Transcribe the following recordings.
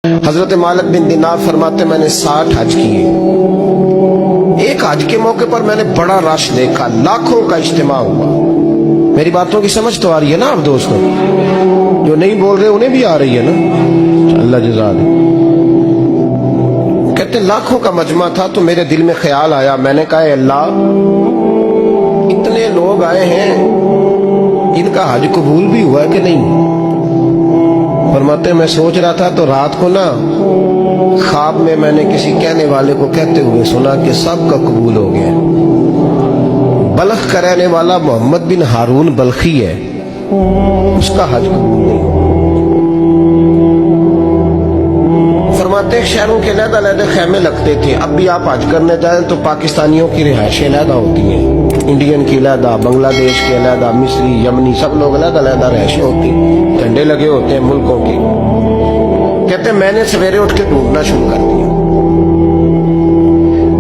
हजरत मालिक बिन दिनार फरमाते मैंने 60 हज किए। एक हज के मौके पर मैंने बड़ा रश देखा, लाखों का इज्तिमा हुआ। मेरी बातों की समझ तो आ रही है ना आप दोस्तों? जो नहीं बोल रहे उन्हें भी आ रही है ना? अल्लाह जज़ा दे। कहते लाखों का मजमा था तो मेरे दिल में ख्याल आया, मैंने कहा अल्लाह इतने लोग आए हैं, इनका हज कबूल भी हुआ कि नहीं? फरमाते मैं सोच रहा था तो रात को ना ख्वाब में मैंने किसी कहने वाले को कहते हुए सुना कि सब का कबूल हो गया। बल्ख का रहने वाला मोहम्मद बिन हारून बल्खी है, उसका हज कबूल नहीं हुआ। फरमाते शहरों के अलग-अलग खैमे लगते थे। अब भी आप हज करने जाएं तो पाकिस्तानियों की रिहायशें अलग होती हैं, इंडियन की अलग, बांग्लादेश के अलग, मिस्री, यमनी, सब लोग अलग-अलग रिहायशें होती, झंडे लगे होते हैं मुल्कों के। कहते मैंने सवेरे उठ के ढूंढना शुरू कर दिया,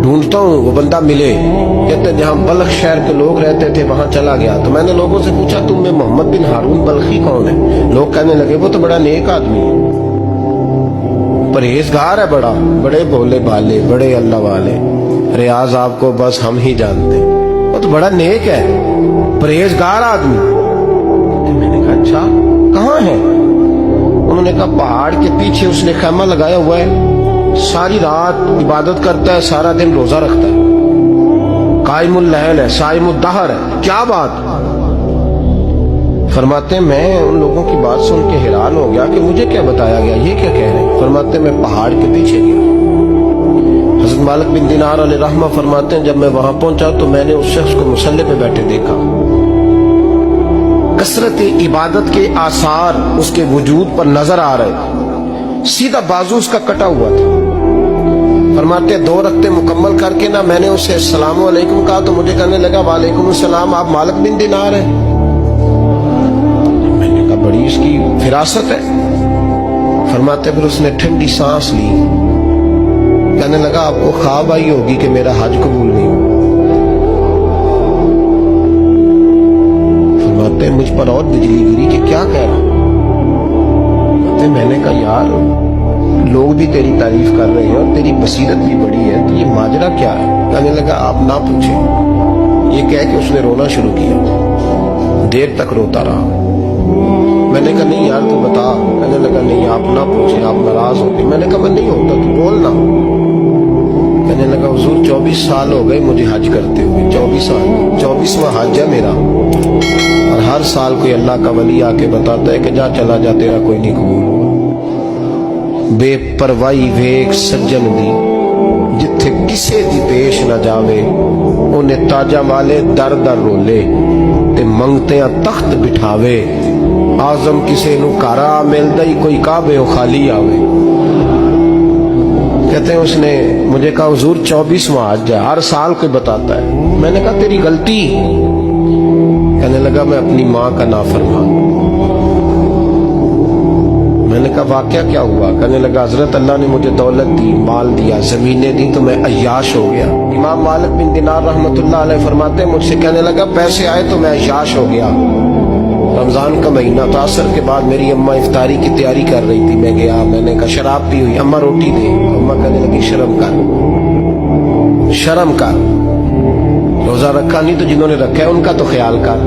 ढूंढता हूँ वो बंदा मिले। कहते जहाँ बल्ख शहर के लोग रहते थे वहां चला गया तो मैंने लोगों से पूछा तुम में मोहम्मद बिन हारून बल्खी कौन है? लोग कहने लगे वो तो बड़ा नेक आदमी है, परहेजगार है, बड़े भोले भाले, बड़े अल्लाह वाले, रियाज आपको बस हम ही जानते हैं, वो तो बड़ा नेक है, परहेजगार आदमी। मैंने कहा अच्छा कहाँ है? उन्होंने कहा पहाड़ के पीछे उसने खैमा लगाया हुआ है, सारी रात इबादत करता है, सारा दिन रोजा रखता है, कायमुल लैल है, साइमुद दहर है। क्या बात? फरमाते मैं उन लोगों की बात सुन के हैरान हो गया कि मुझे क्या बताया गया, ये क्या कह रहे हैं? फरमाते मैं पहाड़ के पीछे गया। हज़रत मालिक बिन दिनार अलैहि रहमा फरमाते हैं जब मैं वहां पहुंचा तो मैंने उस शख्स को मुसल्ले पे बैठे देखा। कसरत इबादत के आसार उसके वजूद पर नजर आ रहे, सीधा बाजू उसका कटा हुआ था। फरमाते 2 रक्ते मुकम्मल करके ना मैंने उसे अस्सलामु अलैकुम कहा तो मुझे कहने लगा वालेकुम अस्सलाम, आप मालिक बिन दिनार हैं? मैंने कहा बड़ी इसकी फिरासत है। फरमाते फिर उसने ठंडी सांस ली, कहने लगा आपको ख्वाब आई होगी कि मेरा हज कबूल नहीं हुआ। फरमाते मुझ पर और बिजली गिरी कि क्या कह रहा हूं? मैंने कहा यार लोग भी तेरी तारीफ कर रहे हैं और तेरी बसीरत भी बड़ी है, तो ये माजरा क्या है? कहने लगा आप ना पूछें। ये कह के उसने रोना शुरू किया, देर तक रोता रहा। मैंने कहा नहीं यार तू बता। कहने लगा नहीं आप ना पूछें, आप नाराज हो गए। मैंने कहा मैं नहीं होता, तू बोलना। कहने लगा हुजूर 24 साल हो गए मुझे हज करते हुए, 24 साल, 24वां हज है मेरा, और हर साल कोई अल्लाह का वली आके बताता है कि जा चला जा तेरा कोई नहीं कबूल हुआ। बेपरवाही वेख सज्जन दी जिथे किसे दी पेश न जावे, उन्हें ताजा वाले दर दर रोले ते मंगते तख्त बिठावे, आजम किसे नु कारा मिलदा ही कोई काबे ओ खाली आवे। कहते हैं उसने मुझे कहा हुजूर 24वां हज है, हर साल कोई बताता है। मैंने कहा तेरी गलती। कहने लगा मैं अपनी माँ का नाफरमान। मैंने कहा वाकया क्या हुआ? कहने लगा हजरत अल्लाह ने मुझे दौलत दी, माल दिया, जमीनें दी तो मैं अय्याश हो गया। इमाम मालिक बिन दिनार रहमतुल्लाह अलैह फरमाते हैं मुझसे कहने लगा पैसे आए तो मैं अय्याश हो गया। रमजान का महीना था, असर के बाद मेरी अम्मा इफ्तारी की तैयारी कर रही थी, मैं गया, मैंने कहा शराब पी हुई, अम्मा रोटी दे। अम्मा कहने लगी शर्म कर, शर्म कर, रोजा रखा नहीं तो जिन्होंने रखा है उनका तो ख्याल कर।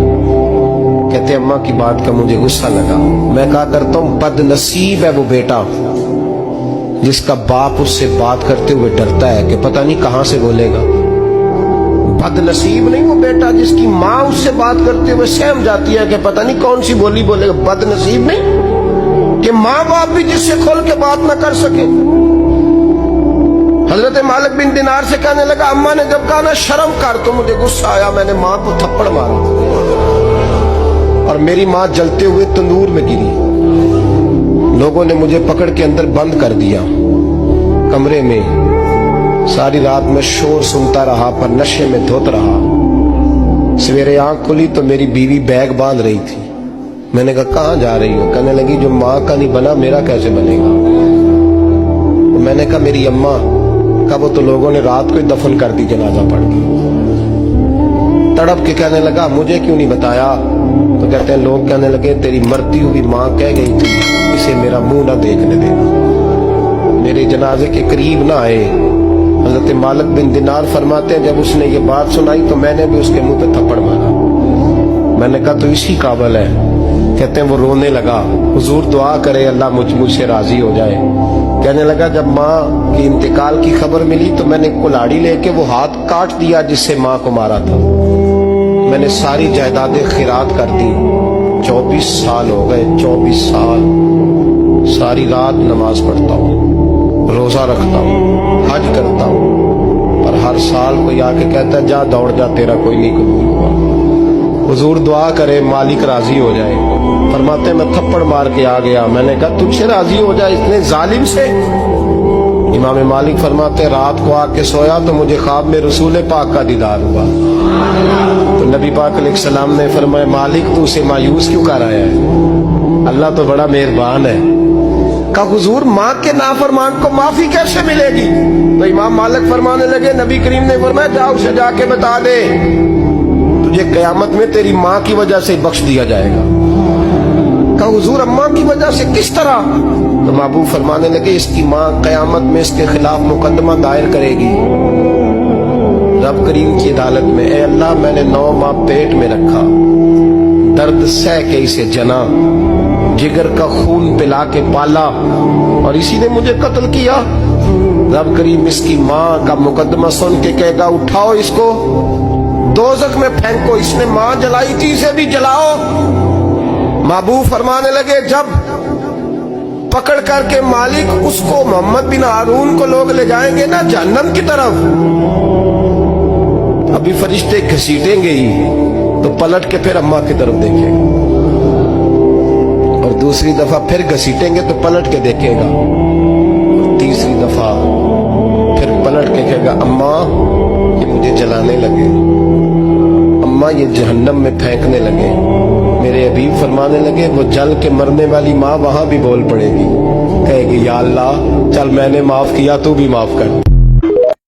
कहते अम्मा की बात का मुझे गुस्सा लगा। मैं कहा करता हूं बदनसीब है वो बेटा जिसका बाप उससे बात करते हुए डरता है कि पता नहीं कहां से बोलेगा। बदनसीब नहीं वो बेटा जिसकी माँ उससे बात करते हुए सहम जाती है कि पता नहीं कौन सी बोली बोलेगा। बदनसीब नहीं कि माँ बाप भी जिससे खोल के बात ना कर सके। हजरत मालिक बिन दिनार से कहने लगा अम्मा ने जब कहा ना शर्म कर तो मुझे गुस्सा आया, मैंने माँ को थप्पड़ मारा और मेरी माँ जलते हुए तंदूर में गिरी। लोगों ने मुझे पकड़ के अंदर बंद कर दिया कमरे में। सारी रात में शोर सुनता रहा पर नशे में धोत रहा। सवेरे आंख खुली तो मेरी बीवी बैग बांध रही थी। मैंने कहा कहाँ जा रही हो? कहने लगी जो माँ का नहीं बना मेरा कैसे बनेगा? तो मैंने कहा मेरी अम्मा का वो तो लोगों ने रात को ही दफन कर दी जनाजा पढ़ के। तड़प के कहने लगा मुझे क्यों नहीं बताया? तो कहते हैं लोग कहने लगे तेरी मरती हुई माँ कह गई थी इसे मेरा मुंह ना देखने देना। जनाजे के करीब ना आए। हजरत मालिक बिन दिनार फरमाते हैं, जब उसने ये बात सुनाई तो मैंने भी उसके मुंह पे थप्पड़ मारा। मैंने कहा तो इसी काबिल है। कहते हैं वो रोने लगा, हुजूर दुआ करे अल्लाह मुझसे राजी हो जाए। कहने लगा जब माँ की इंतकाल की खबर मिली तो मैंने कुल्हाड़ी लेके वो हाथ काट दिया जिससे माँ को मारा था। मैंने सारी जायदादें खिरात कर दी। 24 साल हो गए, 24 साल सारी रात नमाज पढ़ता हूँ, रोजा रखता हूँ, हज करता हूँ, पर हर साल कोई आके कहता है जा दौड़ जा, तेरा कोई नहीं कबूल हुआ। हुजूर दुआ करे मालिक राजी हो जाए। फरमाते मैं थप्पड़ मार के आ गया। मैंने कहा तुझसे राजी हो जाए इतने जालिम से? इमाम मालिक फरमाते रात को आके सोया तो मुझे ख्वाब में रसूल पाक का दीदार हुआ। तो नबी पाक अलैहिस्सलाम ने फरमाया मालिक तू उसे मायूस क्यों कर आया है? अल्लाह तो बड़ा मेहरबान है। कहा हुजूर माँ के नाफरमान को माफी कैसे मिलेगी? तो इमाम मालिक फरमाने लगे नबी करीम ने फरमाया जा उसे जाके बता दे तुझे कयामत में तेरी माँ की वजह से बख्श दिया जाएगा। कहा हुजूर अम्मा की वजह से किस तरह? तो महबूब फरमाने लगे इसकी माँ कयामत में इसके खिलाफ मुकदमा दायर करेगी रब करीम की अदालत में। ए अल्लाह मैंने 9 माह पेट में रखा, दर्द सह के इसे जना, जिगर का खून पिला के पाला और इसी ने मुझे कत्ल किया। रब करीम इसकी माँ का मुकदमा सुन के कहेगा उठाओ इसको दोज़ख में फेंको, इसने माँ जलाई थी इसे भी जलाओ। महबूब फरमाने लगे जब पकड़ करके मालिक उसको मोहम्मद बिन हारून को लोग ले जाएंगे ना जहन्नम की तरफ, अभी फरिश्ते घसीटेंगे ही तो पलट के फिर अम्मा की तरफ देखेगा और दूसरी दफा फिर घसीटेंगे तो पलट के देखेगा और तीसरी दफा फिर पलट के कहेगा अम्मा ये मुझे जलाने लगे, अम्मा ये जहन्नम में फेंकने लगे। मेरे हबीब फरमाने लगे वो जल के मरने वाली माँ वहां भी बोल पड़ेगी, कहेगी या अल्लाह चल मैंने माफ किया तू भी माफ कर।